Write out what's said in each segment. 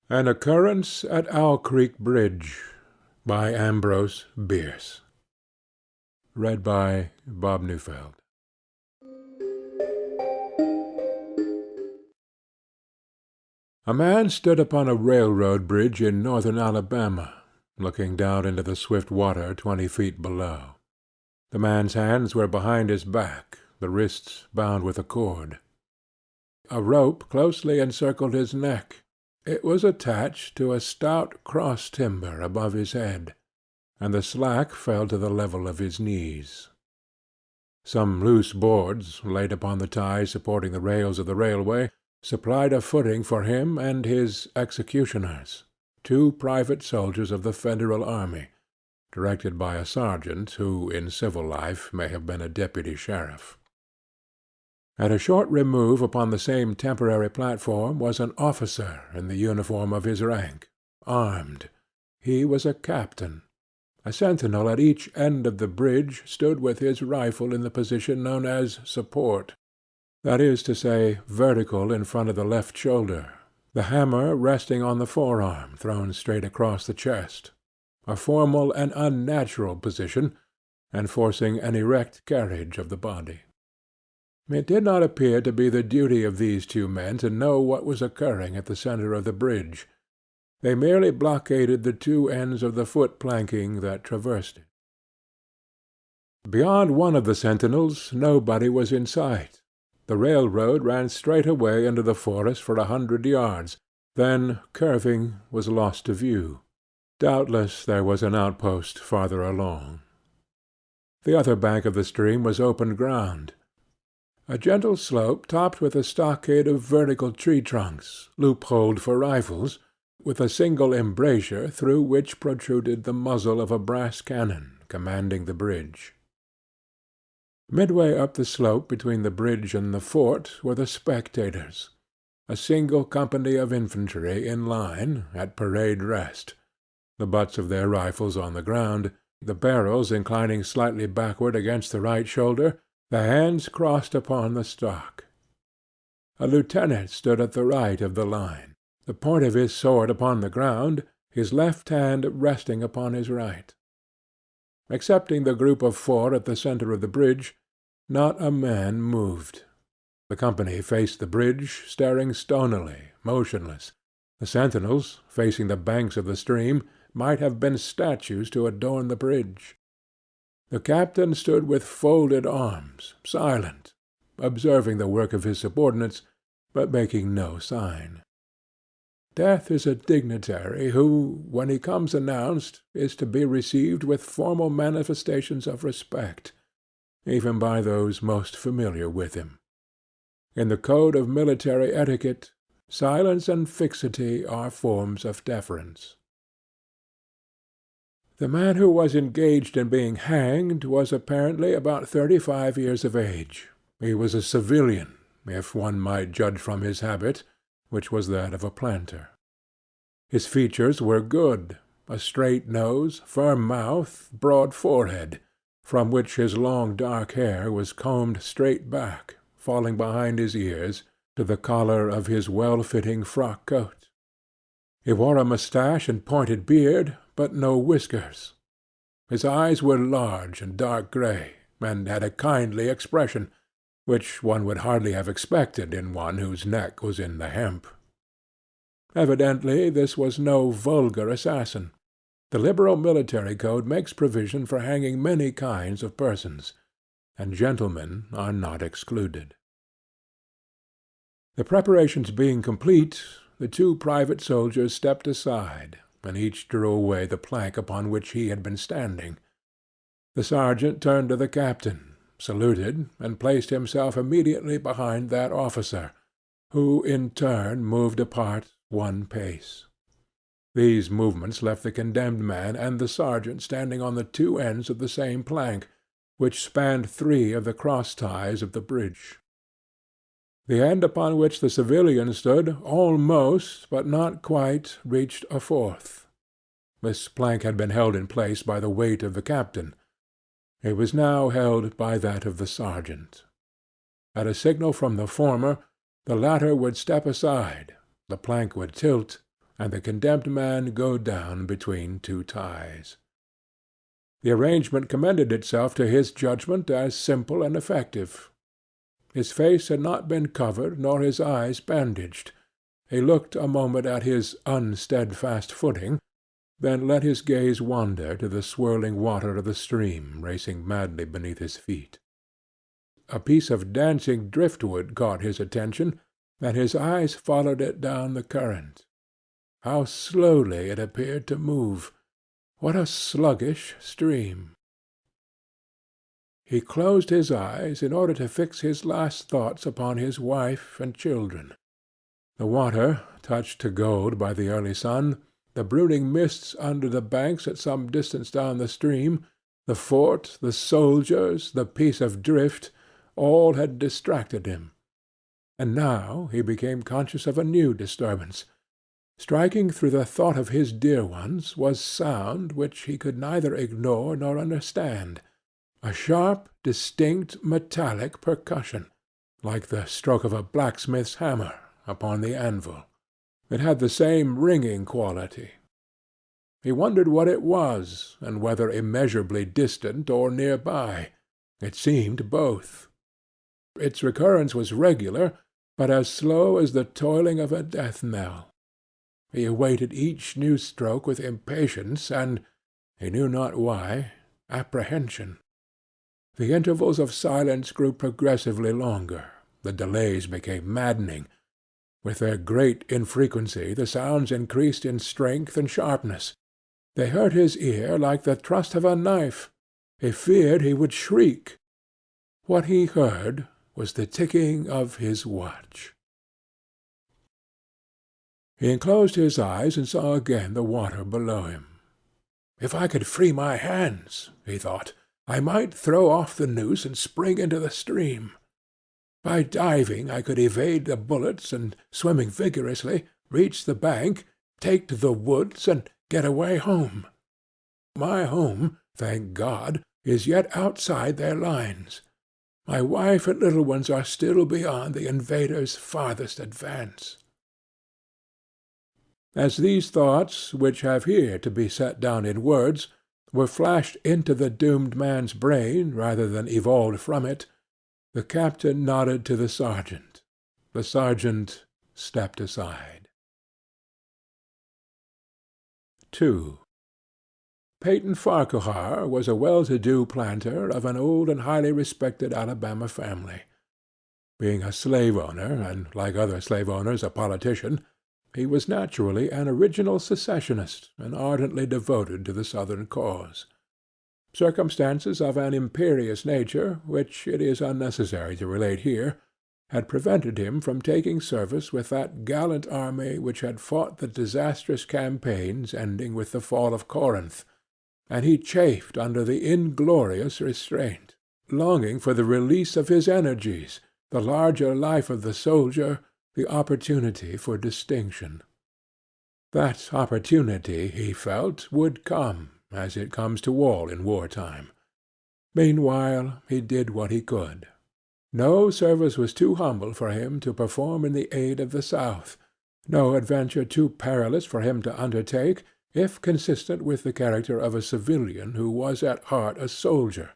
An Occurrence at Owl Creek Bridge by Ambrose Bierce. Read by Bob Neufeld. A man stood upon a railroad bridge in northern Alabama, looking down into the swift water 20 feet below. The man's hands were behind his back, the wrists bound with a cord. A rope closely encircled his neck. It was attached to a stout cross-timber above his head, and the slack fell to the level of his knees. Some loose boards, laid upon the ties supporting the rails of the railway, supplied a footing for him and his executioners, 2 private soldiers of the Federal army, directed by a sergeant who in civil life may have been a deputy sheriff. At a short remove upon the same temporary platform was an officer in the uniform of his rank, armed. He was a captain. A sentinel at each end of the bridge stood with his rifle in the position known as support, that is to say, vertical in front of the left shoulder, the hammer resting on the forearm thrown straight across the chest, a formal and unnatural position, enforcing an erect carriage of the body. It did not appear to be the duty of these 2 men to know what was occurring at the centre of the bridge. They merely blockaded the 2 ends of the foot planking that traversed it. Beyond one of the sentinels nobody was in sight. The railroad ran straight away into the forest for 100 yards, then, curving, was lost to view. Doubtless there was an outpost farther along. The other bank of the stream was open ground. A gentle slope topped with a stockade of vertical tree trunks, loopholed for rifles, with a single embrasure through which protruded the muzzle of a brass cannon commanding the bridge. Midway up the slope between the bridge and the fort were the spectators, a single company of infantry in line, at parade rest, the butts of their rifles on the ground, the barrels inclining slightly backward against the right shoulder, the hands crossed upon the stock. A lieutenant stood at the right of the line, the point of his sword upon the ground, his left hand resting upon his right. Excepting the group of 4 at the centre of the bridge, not a man moved. The company faced the bridge, staring stonily, motionless. The sentinels, facing the banks of the stream, might have been statues to adorn the bridge. The captain stood with folded arms, silent, observing the work of his subordinates, but making no sign. Death is a dignitary who, when he comes announced, is to be received with formal manifestations of respect, even by those most familiar with him. In the code of military etiquette, silence and fixity are forms of deference. The man who was engaged in being hanged was apparently about 35 years of age. He was a civilian, if one might judge from his habit, which was that of a planter. His features were good, a straight nose, firm mouth, broad forehead, from which his long dark hair was combed straight back, falling behind his ears, to the collar of his well-fitting frock coat. He wore a moustache and pointed beard, but no whiskers. His eyes were large and dark grey, and had a kindly expression, which one would hardly have expected in one whose neck was in the hemp. Evidently this was no vulgar assassin. The liberal military code makes provision for hanging many kinds of persons, and gentlemen are not excluded. The preparations being complete, the 2 private soldiers stepped aside, and each drew away the plank upon which he had been standing. The sergeant turned to the captain, saluted, and placed himself immediately behind that officer, who in turn moved apart 1 pace. These movements left the condemned man and the sergeant standing on the 2 ends of the same plank, which spanned 3 of the cross-ties of the bridge. The end upon which the civilian stood almost, but not quite, reached a 4th. This plank had been held in place by the weight of the captain. It was now held by that of the sergeant. At a signal from the former, the latter would step aside, the plank would tilt, and the condemned man go down between two ties. The arrangement commended itself to his judgment as simple and effective. His face had not been covered nor his eyes bandaged. He looked a moment at his unsteadfast footing, then let his gaze wander to the swirling water of the stream racing madly beneath his feet. A piece of dancing driftwood caught his attention, and his eyes followed it down the current. How slowly it appeared to move! What a sluggish stream! He closed his eyes in order to fix his last thoughts upon his wife and children. The water, touched to gold by the early sun, the brooding mists under the banks at some distance down the stream, the fort, the soldiers, the piece of drift, all had distracted him. And now he became conscious of a new disturbance. Striking through the thought of his dear ones was sound which he could neither ignore nor understand, a sharp, distinct, metallic percussion, like the stroke of a blacksmith's hammer upon the anvil. It had the same ringing quality. He wondered what it was, and whether immeasurably distant or near by. It seemed both. Its recurrence was regular, but as slow as the tolling of a death-knell. He awaited each new stroke with impatience and, he knew not why, apprehension. The intervals of silence grew progressively longer. The delays became maddening. With their great infrequency the sounds increased in strength and sharpness. They hurt his ear like the thrust of a knife. He feared he would shriek. What he heard was the ticking of his watch. He unclosed his eyes and saw again the water below him. "If I could free my hands," he thought, "I might throw off the noose and spring into the stream. By diving I could evade the bullets, and, swimming vigorously, reach the bank, take to the woods, and get away home. My home, thank God, is yet outside their lines. My wife and little ones are still beyond the invaders' farthest advance." As these thoughts, which have here to be set down in words, were flashed into the doomed man's brain rather than evolved from it, the captain nodded to the sergeant. The sergeant stepped aside. 2. Peyton Farquhar was a well-to-do planter of an old and highly respected Alabama family. Being a slave-owner, and, like other slave-owners, a politician, he was naturally an original secessionist and ardently devoted to the Southern cause. Circumstances of an imperious nature, which it is unnecessary to relate here, had prevented him from taking service with that gallant army which had fought the disastrous campaigns ending with the fall of Corinth, and he chafed under the inglorious restraint, longing for the release of his energies, the larger life of the soldier, the opportunity for distinction. That opportunity, he felt, would come, as it comes to all in war-time. Meanwhile he did what he could. No service was too humble for him to perform in the aid of the South, no adventure too perilous for him to undertake, if consistent with the character of a civilian who was at heart a soldier,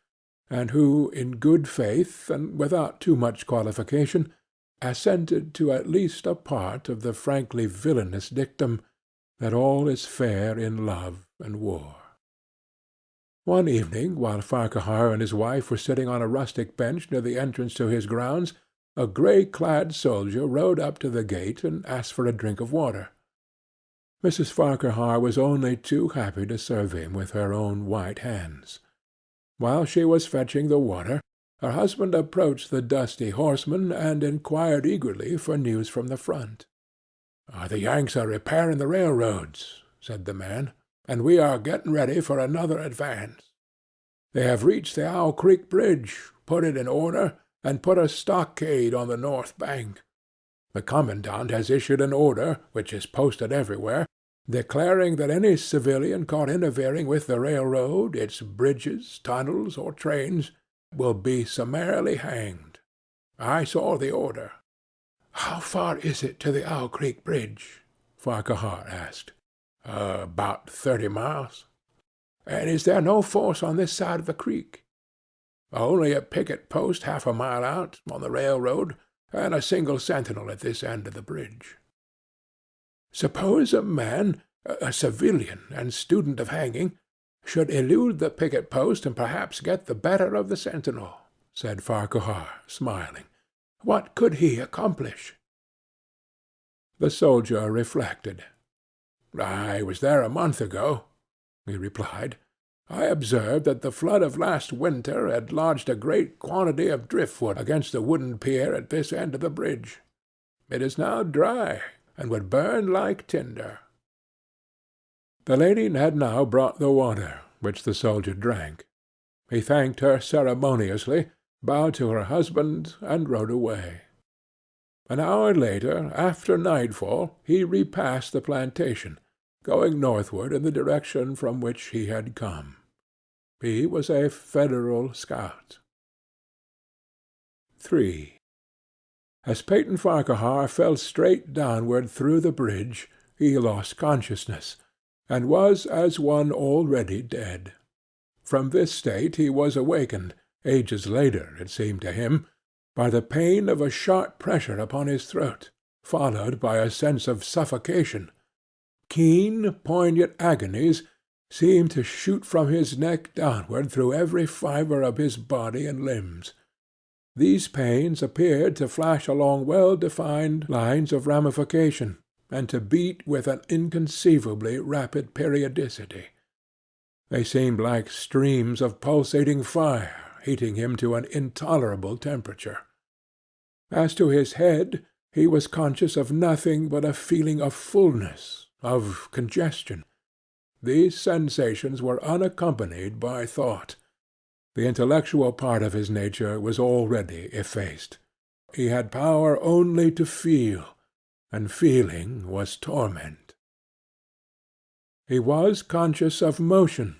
and who, in good faith, and without too much qualification, assented to at least a part of the frankly villainous dictum that all is fair in love and war. One evening, while Farquhar and his wife were sitting on a rustic bench near the entrance to his grounds, a grey-clad soldier rode up to the gate and asked for a drink of water. Mrs. Farquhar was only too happy to serve him with her own white hands. While she was fetching the water, her husband approached the dusty horseman and inquired eagerly for news from the front. "The Yanks are repairing the railroads," said the man, "and we are getting ready for another advance. They have reached the Owl Creek Bridge, put it in order, and put a stockade on the north bank. The commandant has issued an order, which is posted everywhere, declaring that any civilian caught interfering with the railroad, its bridges, tunnels, or trains, will be summarily hanged. I saw the order." "How far is it to the Owl Creek Bridge?" Farquhar asked. About 30 miles. And is there no force on this side of the creek? Only a picket post half a mile out, on the railroad, and a single sentinel at this end of the bridge. Suppose a man, a civilian and student of hanging, should elude the picket post and perhaps get the better of the sentinel, said Farquhar, smiling. What could he accomplish? The soldier reflected. I was there a month ago, he replied. I observed that the flood of last winter had lodged a great quantity of driftwood against the wooden pier at this end of the bridge. It is now dry, and would burn like tinder. The lady had now brought the water, which the soldier drank. He thanked her ceremoniously, bowed to her husband, and rode away. An hour later, after nightfall, he repassed the plantation, going northward in the direction from which he had come. He was a Federal scout. 3. As Peyton Farquhar fell straight downward through the bridge, he lost consciousness, and was as one already dead. From this state he was awakened, ages later, it seemed to him, by the pain of a sharp pressure upon his throat, followed by a sense of suffocation. Keen, poignant agonies seemed to shoot from his neck downward through every fibre of his body and limbs. These pains appeared to flash along well-defined lines of ramification, and to beat with an inconceivably rapid periodicity. They seemed like streams of pulsating fire, heating him to an intolerable temperature. As to his head, he was conscious of nothing but a feeling of fullness, of congestion. These sensations were unaccompanied by thought. The intellectual part of his nature was already effaced. He had power only to feel, and feeling was torment. He was conscious of motion.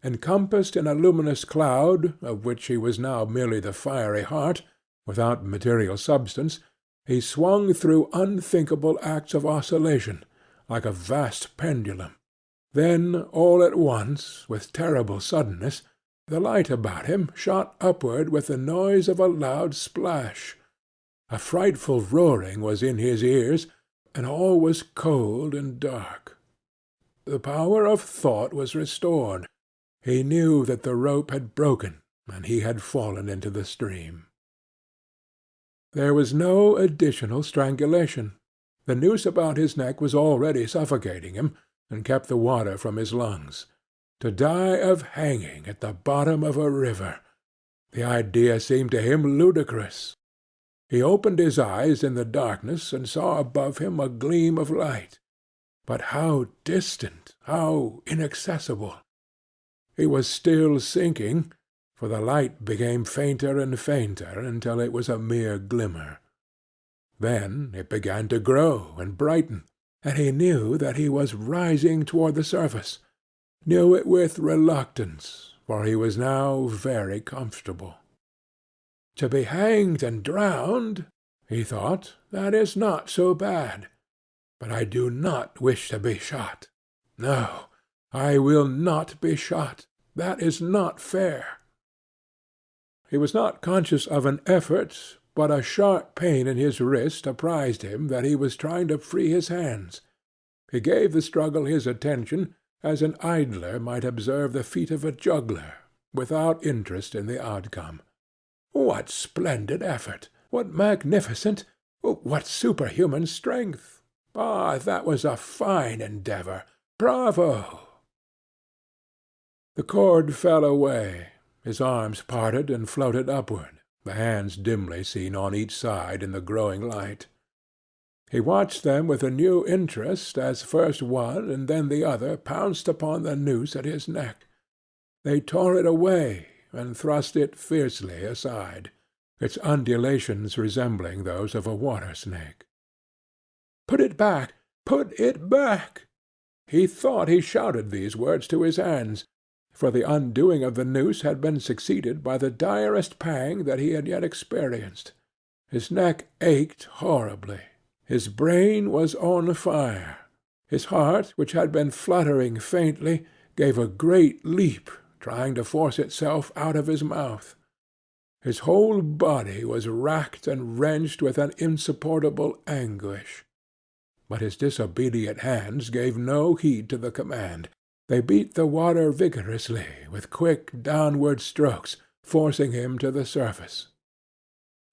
Encompassed in a luminous cloud, of which he was now merely the fiery heart, without material substance, he swung through unthinkable acts of oscillation, like a vast pendulum. Then, all at once, with terrible suddenness, the light about him shot upward with the noise of a loud splash. A frightful roaring was in his ears, and all was cold and dark. The power of thought was restored. He knew that the rope had broken, and he had fallen into the stream. There was no additional strangulation. The noose about his neck was already suffocating him, and kept the water from his lungs. To die of hanging at the bottom of a river! The idea seemed to him ludicrous. He opened his eyes in the darkness, and saw above him a gleam of light. But how distant, how inaccessible! He was still sinking, for the light became fainter and fainter until it was a mere glimmer. Then it began to grow and brighten, and he knew that he was rising toward the surface, knew it with reluctance, for he was now very comfortable. To be hanged and drowned, he thought, that is not so bad. But I do not wish to be shot. No, I will not be shot. That is not fair. He was not conscious of an effort, but a sharp pain in his wrist apprised him that he was trying to free his hands. He gave the struggle his attention, as an idler might observe the feat of a juggler, without interest in the outcome. What splendid effort! What magnificent, what superhuman strength! Ah, that was a fine endeavour! Bravo! The cord fell away. His arms parted and floated upward, the hands dimly seen on each side in the growing light. He watched them with a new interest as first one and then the other pounced upon the noose at his neck. They tore it away and thrust it fiercely aside, its undulations resembling those of a water-snake. "Put it back! Put it back!" He thought he shouted these words to his hands, for the undoing of the noose had been succeeded by the direst pang that he had yet experienced. His neck ached horribly. His brain was on fire. His heart, which had been fluttering faintly, gave a great leap, trying to force itself out of his mouth. His whole body was racked and wrenched with an insupportable anguish. But his disobedient hands gave no heed to the command. They beat the water vigorously, with quick downward strokes, forcing him to the surface.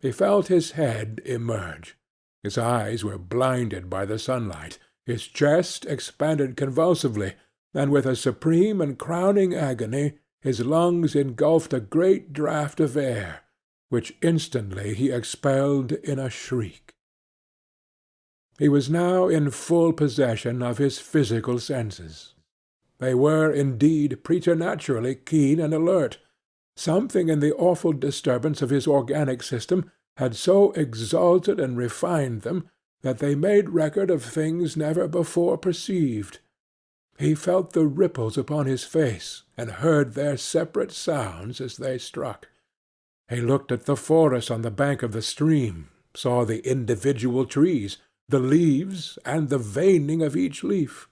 He felt his head emerge. His eyes were blinded by the sunlight. His chest expanded convulsively, and with a supreme and crowning agony his lungs engulfed a great draught of air, which instantly he expelled in a shriek. He was now in full possession of his physical senses. They were, indeed, preternaturally keen and alert. Something in the awful disturbance of his organic system had so exalted and refined them that they made record of things never before perceived. He felt the ripples upon his face, and heard their separate sounds as they struck. He looked at the forest on the bank of the stream, saw the individual trees, the leaves, and the veining of each leaf.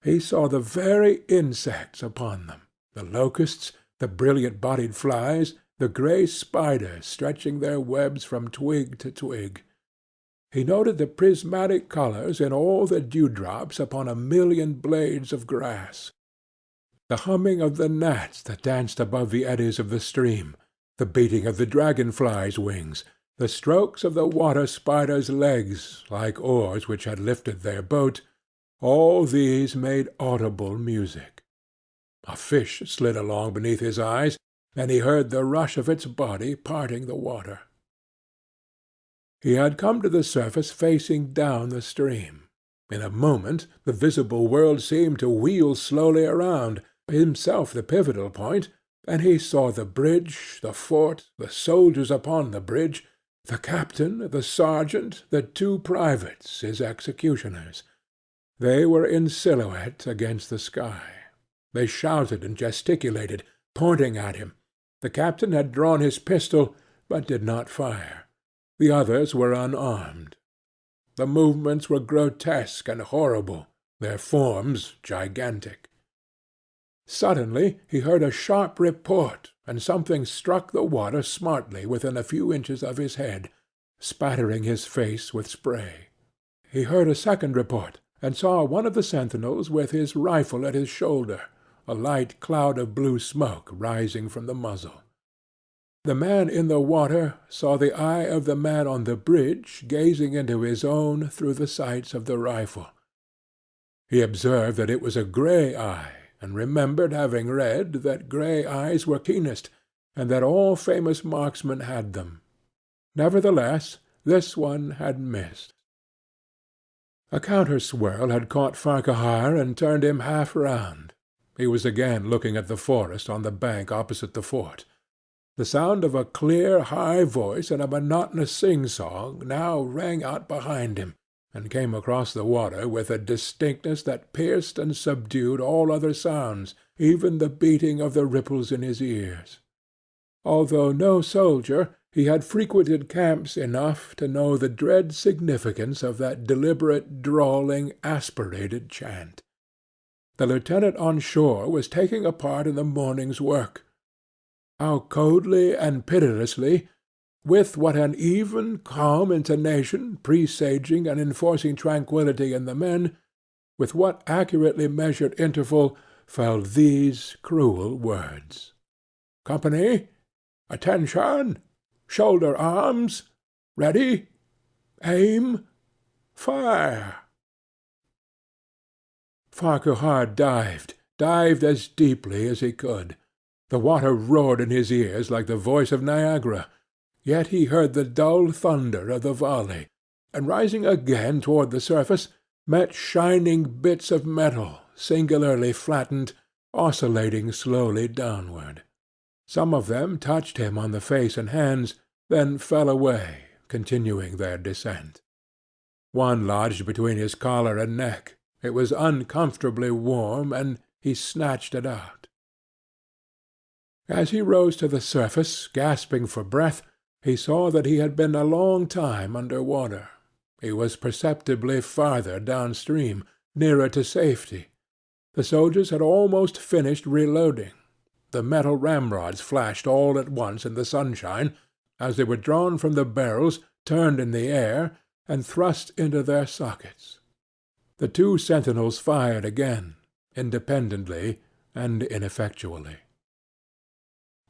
He saw the very insects upon them, the locusts, the brilliant-bodied flies, the grey spiders stretching their webs from twig to twig. He noted the prismatic colours in all the dewdrops upon a million blades of grass, the humming of the gnats that danced above the eddies of the stream, the beating of the dragon-flies' wings, the strokes of the water-spiders' legs, like oars which had lifted their boat, all these made audible music. A fish slid along beneath his eyes, and he heard the rush of its body parting the water. He had come to the surface facing down the stream. In a moment the visible world seemed to wheel slowly around, himself the pivotal point, and he saw the bridge, the fort, the soldiers upon the bridge, the captain, the sergeant, the two privates, his executioners. They were in silhouette against the sky. They shouted and gesticulated, pointing at him. The captain had drawn his pistol, but did not fire. The others were unarmed. The movements were grotesque and horrible, their forms gigantic. Suddenly he heard a sharp report, and something struck the water smartly within a few inches of his head, spattering his face with spray. He heard a second report, and saw one of the sentinels with his rifle at his shoulder, a light cloud of blue smoke rising from the muzzle. The man in the water saw the eye of the man on the bridge gazing into his own through the sights of the rifle. He observed that it was a grey eye, and remembered having read that grey eyes were keenest, and that all famous marksmen had them. Nevertheless, this one had missed. A counter-swirl had caught Farquhar and turned him half round. He was again looking at the forest on the bank opposite the fort. The sound of a clear, high voice and a monotonous sing-song now rang out behind him, and came across the water with a distinctness that pierced and subdued all other sounds, even the beating of the ripples in his ears. Although no soldier, he had frequented camps enough to know the dread significance of that deliberate, drawling, aspirated chant. The lieutenant on shore was taking a part in the morning's work. How coldly and pitilessly, with what an even, calm intonation, presaging and enforcing tranquillity in the men, with what accurately measured interval fell these cruel words: "Company, attention! Shoulder arms! Ready! Aim! Fire!" Farquhar dived as deeply as he could. The water roared in his ears like the voice of Niagara, yet he heard the dull thunder of the volley, and rising again toward the surface, met shining bits of metal, singularly flattened, oscillating slowly downward. Some of them touched him on the face and hands, then fell away, continuing their descent. One lodged between his collar and neck. It was uncomfortably warm, and he snatched it out. As he rose to the surface, gasping for breath, he saw that he had been a long time under water. He was perceptibly farther downstream, nearer to safety. The soldiers had almost finished reloading. The metal ramrods flashed all at once in the sunshine as they were drawn from the barrels, turned in the air, and thrust into their sockets. The two sentinels fired again, independently and ineffectually.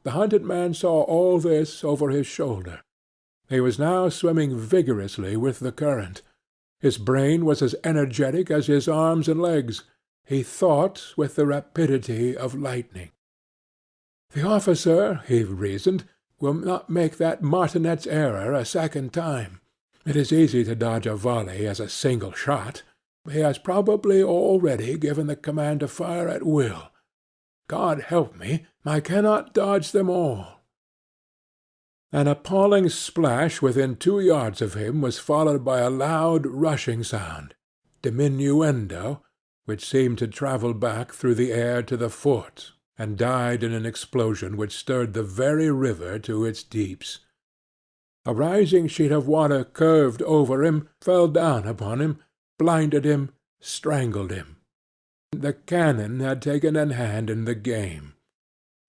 The hunted man saw all this over his shoulder. He was now swimming vigorously with the current. His brain was as energetic as his arms and legs. He thought with the rapidity of lightning. The officer, he reasoned, will not make that martinet's error a second time. It is easy to dodge a volley as a single shot. He has probably already given the command to fire at will. God help me, I cannot dodge them all. An appalling splash within 2 yards of him was followed by a loud rushing sound, diminuendo, which seemed to travel back through the air to the fort, and died in an explosion which stirred the very river to its deeps. A rising sheet of water curved over him, fell down upon him, blinded him, strangled him. The cannon had taken a hand in the game.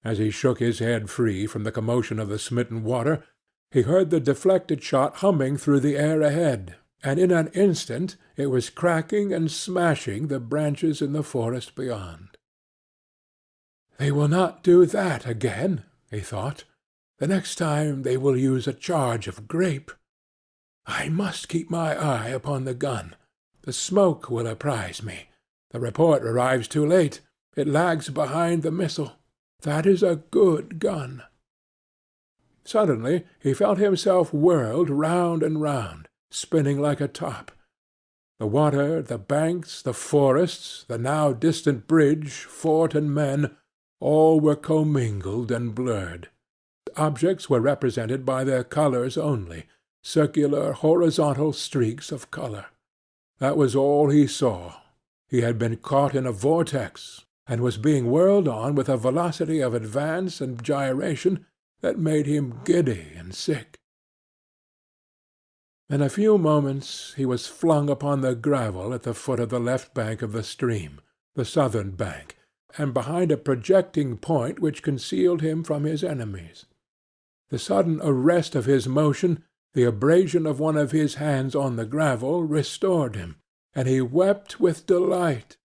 As he shook his head free from the commotion of the smitten water, he heard the deflected shot humming through the air ahead, and in an instant it was cracking and smashing the branches in the forest beyond. They will not do that again, he thought. The next time they will use a charge of grape. I must keep my eye upon the gun. The smoke will apprise me. The report arrives too late. It lags behind the missile. That is a good gun. Suddenly he felt himself whirled round and round, spinning like a top. The water, the banks, the forests, the now distant bridge, fort, and men, all were commingled and blurred. Objects were represented by their colours only, circular, horizontal streaks of colour. That was all he saw. He had been caught in a vortex, and was being whirled on with a velocity of advance and gyration that made him giddy and sick. In a few moments he was flung upon the gravel at the foot of the left bank of the stream, the southern bank, and behind a projecting point which concealed him from his enemies. The sudden arrest of his motion, the abrasion of one of his hands on the gravel, restored him, and he wept with delight.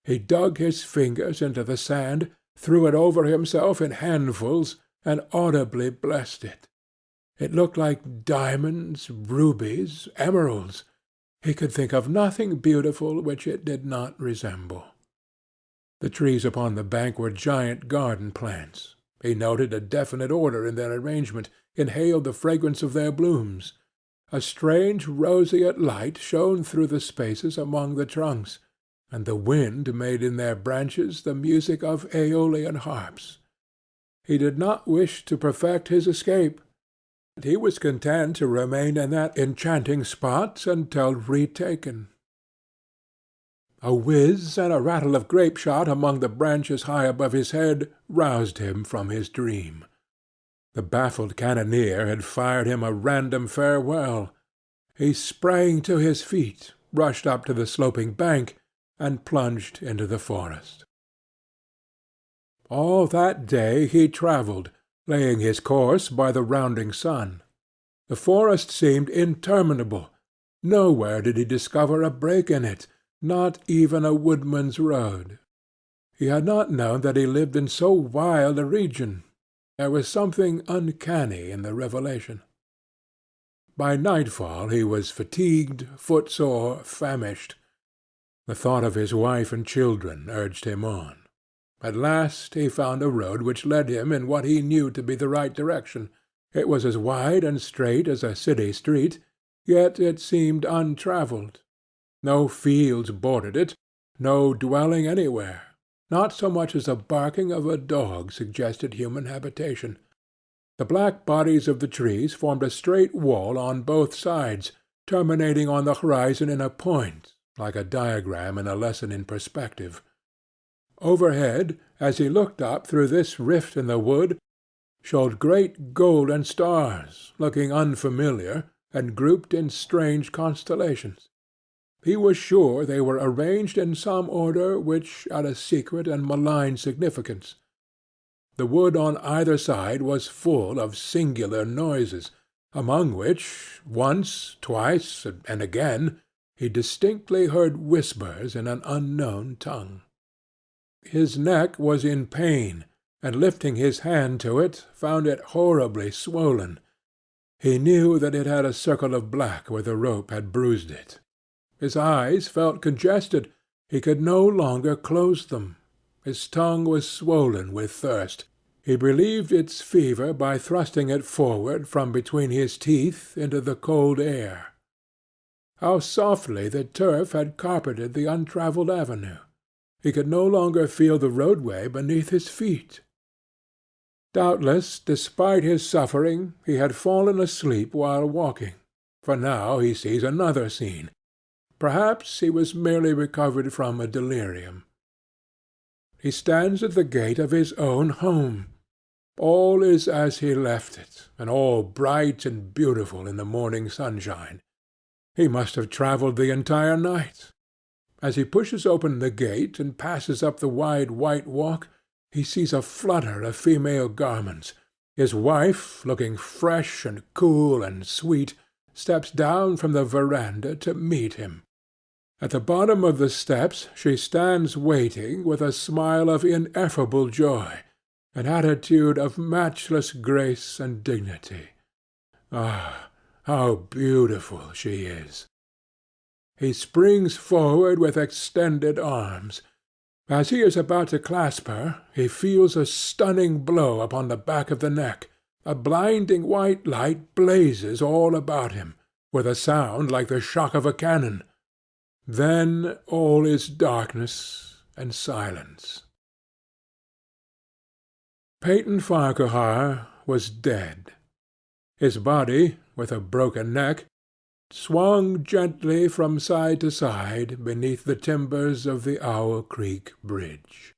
He dug his fingers into the sand, threw it over himself in handfuls, and audibly blessed it. It looked like diamonds, rubies, emeralds. He could think of nothing beautiful which it did not resemble. The trees upon the bank were giant garden plants. He noted a definite order in their arrangement, inhaled the fragrance of their blooms. A strange roseate light shone through the spaces among the trunks, and the wind made in their branches the music of aeolian harps. He did not wish to perfect his escape. He was content to remain in that enchanting spot until retaken. A whiz and a rattle of grape-shot among the branches high above his head roused him from his dream. The baffled cannoneer had fired him a random farewell. He sprang to his feet, rushed up to the sloping bank, and plunged into the forest. All that day he travelled, laying his course by the rounding sun. The forest seemed interminable. Nowhere did he discover a break in it, not even a woodman's road. He had not known that he lived in so wild a region. There was something uncanny in the revelation. By nightfall he was fatigued, footsore, famished. The thought of his wife and children urged him on. At last he found a road which led him in what he knew to be the right direction. It was as wide and straight as a city street, yet it seemed untravelled. No fields bordered it, no dwelling anywhere. Not so much as the barking of a dog suggested human habitation. The black bodies of the trees formed a straight wall on both sides, terminating on the horizon in a point, like a diagram in a lesson in perspective. Overhead, as he looked up through this rift in the wood, showed great golden stars, looking unfamiliar, and grouped in strange constellations. He was sure they were arranged in some order which had a secret and malign significance. The wood on either side was full of singular noises, among which, once, twice, and again, he distinctly heard whispers in an unknown tongue. His neck was in pain, and lifting his hand to it, found it horribly swollen. He knew that it had a circle of black where the rope had bruised it. His eyes felt congested. He could no longer close them. His tongue was swollen with thirst. He relieved its fever by thrusting it forward from between his teeth into the cold air. How softly the turf had carpeted the untravelled avenue! He could no longer feel the roadway beneath his feet. Doubtless, despite his suffering, he had fallen asleep while walking, for now he sees another scene. Perhaps he was merely recovered from a delirium. He stands at the gate of his own home. All is as he left it, and all bright and beautiful in the morning sunshine. He must have travelled the entire night. As he pushes open the gate and passes up the wide white walk, he sees a flutter of female garments. His wife, looking fresh and cool and sweet, steps down from the veranda to meet him. At the bottom of the steps she stands waiting with a smile of ineffable joy, an attitude of matchless grace and dignity. Ah, how beautiful she is! He springs forward with extended arms. As he is about to clasp her, he feels a stunning blow upon the back of the neck. A blinding white light blazes all about him, with a sound like the shock of a cannon. Then all is darkness and silence. Peyton Farquhar was dead. His body, with a broken neck, swung gently from side to side beneath the timbers of the Owl Creek Bridge.